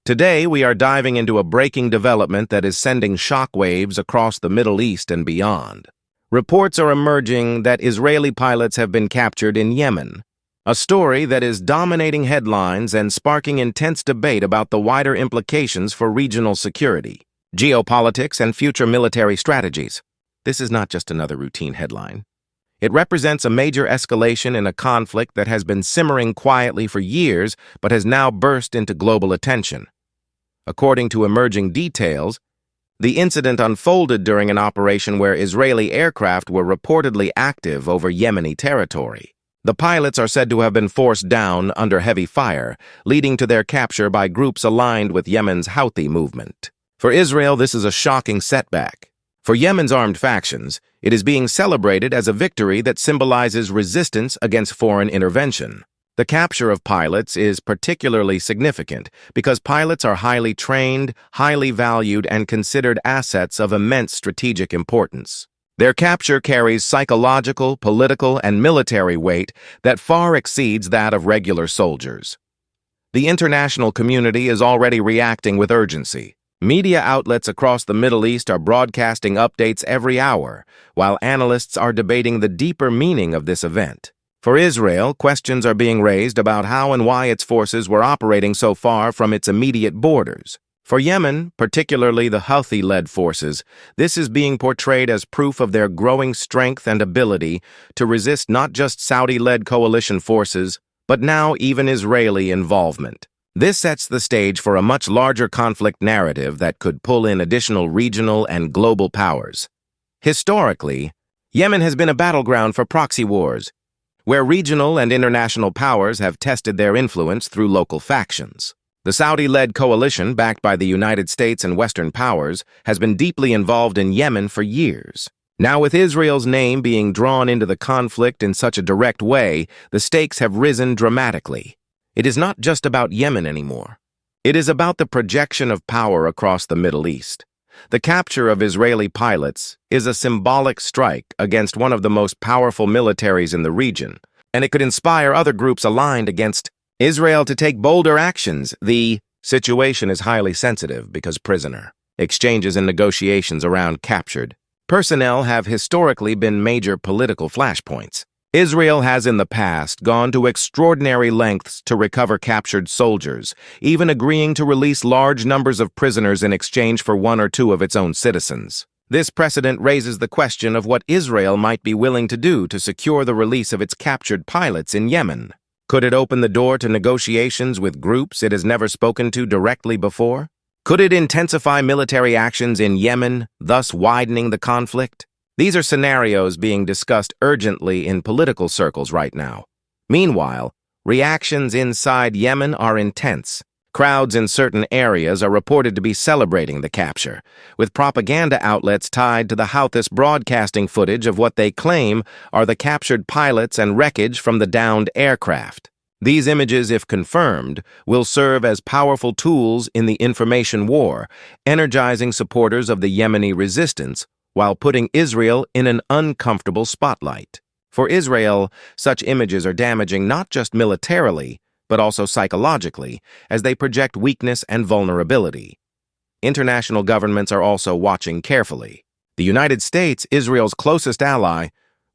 Today, we are diving into a breaking development that is sending shockwaves across the Middle East and beyond. Reports are emerging that Israeli pilots have been captured in Yemen, a story that is dominating headlines and sparking intense debate about the wider implications for regional security, geopolitics, and future military strategies. This is not just another routine headline. It represents a major escalation in a conflict that has been simmering quietly for years but has now burst into global attention. According to emerging details, the incident unfolded during an operation where Israeli aircraft were reportedly active over Yemeni territory. The pilots are said to have been forced down under heavy fire, leading to their capture by groups aligned with Yemen's Houthi movement. For Israel, this is a shocking setback. For Yemen's armed factions, it is being celebrated as a victory that symbolizes resistance against foreign intervention. The capture of pilots is particularly significant because pilots are highly trained, highly valued, and considered assets of immense strategic importance. Their capture carries psychological, political, and military weight that far exceeds that of regular soldiers. The international community is already reacting with urgency. Media outlets across the Middle East are broadcasting updates every hour, while analysts are debating the deeper meaning of this event. For Israel, questions are being raised about how and why its forces were operating so far from its immediate borders. For Yemen, particularly the Houthi-led forces, this is being portrayed as proof of their growing strength and ability to resist not just Saudi-led coalition forces, but now even Israeli involvement. This sets the stage for a much larger conflict narrative that could pull in additional regional and global powers. Historically, Yemen has been a battleground for proxy wars, where regional and international powers have tested their influence through local factions. The Saudi-led coalition, backed by the United States and Western powers, has been deeply involved in Yemen for years. Now, with Israel's name being drawn into the conflict in such a direct way, the stakes have risen dramatically. It is not just about Yemen anymore. It is about the projection of power across the Middle East. The capture of Israeli pilots is a symbolic strike against one of the most powerful militaries in the region, and it could inspire other groups aligned against Israel to take bolder actions. The situation is highly sensitive because prisoner exchanges and negotiations around captured personnel have historically been major political flashpoints. Israel has in the past gone to extraordinary lengths to recover captured soldiers, even agreeing to release large numbers of prisoners in exchange for one or two of its own citizens. This precedent raises the question of what Israel might be willing to do to secure the release of its captured pilots in Yemen. Could it open the door to negotiations with groups it has never spoken to directly before? Could it intensify military actions in Yemen, thus widening the conflict? These are scenarios being discussed urgently in political circles right now. Meanwhile, reactions inside Yemen are intense. Crowds in certain areas are reported to be celebrating the capture, with propaganda outlets tied to the Houthis broadcasting footage of what they claim are the captured pilots and wreckage from the downed aircraft. These images, if confirmed, will serve as powerful tools in the information war, energizing supporters of the Yemeni resistance while putting Israel in an uncomfortable spotlight. For Israel, such images are damaging not just militarily, but also psychologically, as they project weakness and vulnerability. International governments are also watching carefully. The United States, Israel's closest ally,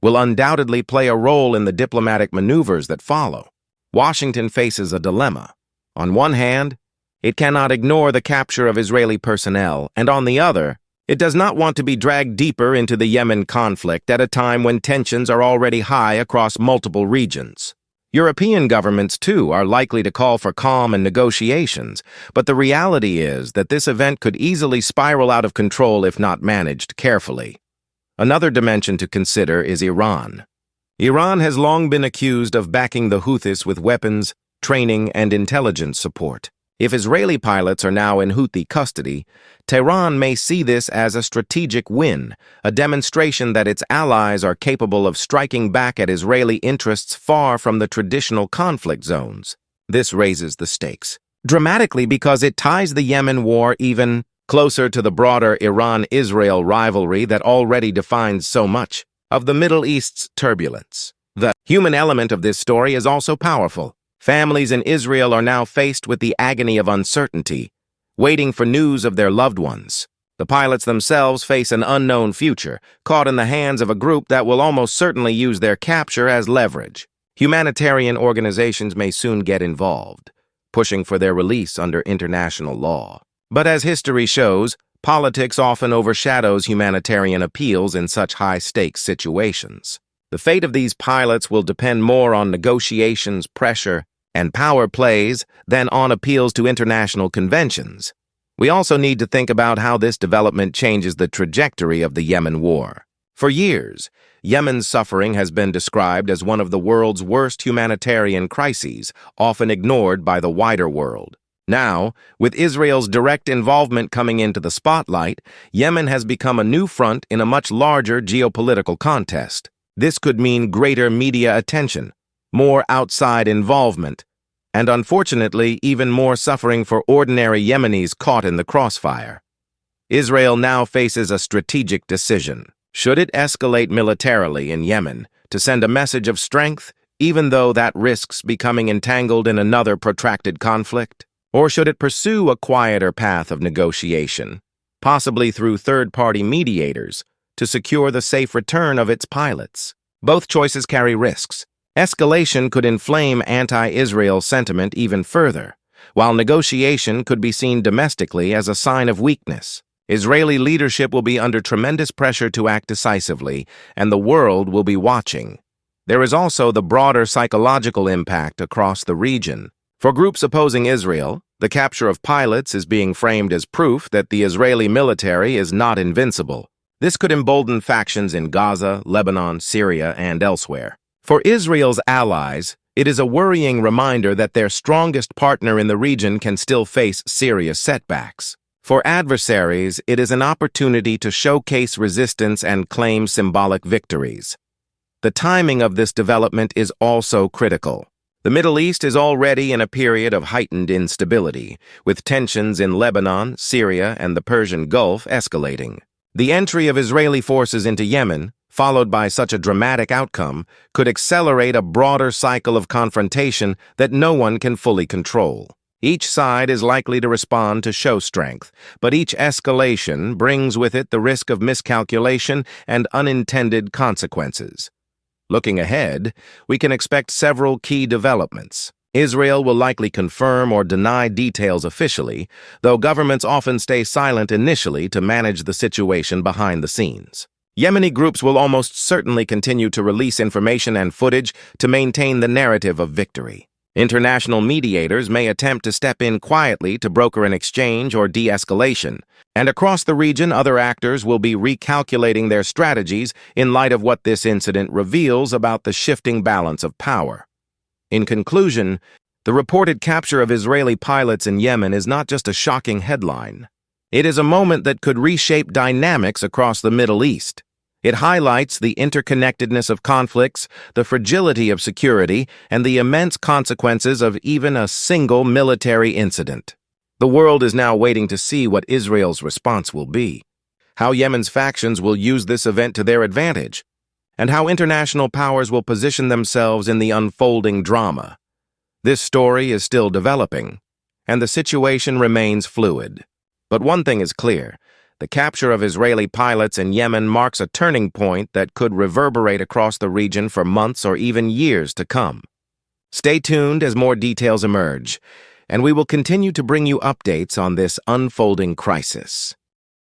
will undoubtedly play a role in the diplomatic maneuvers that follow. Washington faces a dilemma. On one hand, it cannot ignore the capture of Israeli personnel, and on the other, it does not want to be dragged deeper into the Yemen conflict at a time when tensions are already high across multiple regions. European governments, too, are likely to call for calm and negotiations, but the reality is that this event could easily spiral out of control if not managed carefully. Another dimension to consider is Iran. Iran has long been accused of backing the Houthis with weapons, training, and intelligence support. If Israeli pilots are now in Houthi custody, Tehran may see this as a strategic win, a demonstration that its allies are capable of striking back at Israeli interests far from the traditional conflict zones. This raises the stakes dramatically because it ties the Yemen war even closer to the broader Iran-Israel rivalry that already defines so much of the Middle East's turbulence. The human element of this story is also powerful. Families in Israel are now faced with the agony of uncertainty. waiting for news of their loved ones. The pilots themselves face an unknown future, caught in the hands of a group that will almost certainly use their capture as leverage. Humanitarian organizations may soon get involved, pushing for their release under international law. But as history shows, politics often overshadows humanitarian appeals in such high-stakes situations. The fate of these pilots will depend more on negotiations, pressure, and power plays than on appeals to international conventions. We also need to think about how this development changes the trajectory of the Yemen war. For years, Yemen's suffering has been described as one of the world's worst humanitarian crises, often ignored by the wider world. Now, with Israel's direct involvement coming into the spotlight, Yemen has become a new front in a much larger geopolitical contest. This could mean greater media attention, more outside involvement, and unfortunately, even more suffering for ordinary Yemenis caught in the crossfire. Israel now faces a strategic decision. Should it escalate militarily in Yemen to send a message of strength, even though that risks becoming entangled in another protracted conflict? Or should it pursue a quieter path of negotiation, possibly through third-party mediators, to secure the safe return of its pilots? Both choices carry risks. Escalation could inflame anti-Israel sentiment even further, while negotiation could be seen domestically as a sign of weakness. Israeli leadership will be under tremendous pressure to act decisively, and the world will be watching. There is also the broader psychological impact across the region. For groups opposing Israel, the capture of pilots is being framed as proof that the Israeli military is not invincible. This could embolden factions in Gaza, Lebanon, Syria, and elsewhere. For Israel's allies, it is a worrying reminder that their strongest partner in the region can still face serious setbacks. For adversaries, it is an opportunity to showcase resistance and claim symbolic victories. The timing of this development is also critical. The Middle East is already in a period of heightened instability, with tensions in Lebanon, Syria, and the Persian Gulf escalating. The entry of Israeli forces into Yemen, followed by such a dramatic outcome, could accelerate a broader cycle of confrontation that no one can fully control. Each side is likely to respond to show strength, but each escalation brings with it the risk of miscalculation and unintended consequences. Looking ahead, we can expect several key developments. Israel will likely confirm or deny details officially, though governments often stay silent initially to manage the situation behind the scenes. Yemeni groups will almost certainly continue to release information and footage to maintain the narrative of victory. International mediators may attempt to step in quietly to broker an exchange or de-escalation, and across the region, other actors will be recalculating their strategies in light of what this incident reveals about the shifting balance of power. In conclusion, the reported capture of Israeli pilots in Yemen is not just a shocking headline. It is a moment that could reshape dynamics across the Middle East. It highlights the interconnectedness of conflicts, the fragility of security, and the immense consequences of even a single military incident. The world is now waiting to see what Israel's response will be, how Yemen's factions will use this event to their advantage, and how international powers will position themselves in the unfolding drama. This story is still developing, and the situation remains fluid. But one thing is clear. The capture of Israeli pilots in Yemen marks a turning point that could reverberate across the region for months or even years to come. Stay tuned as more details emerge, and we will continue to bring you updates on this unfolding crisis.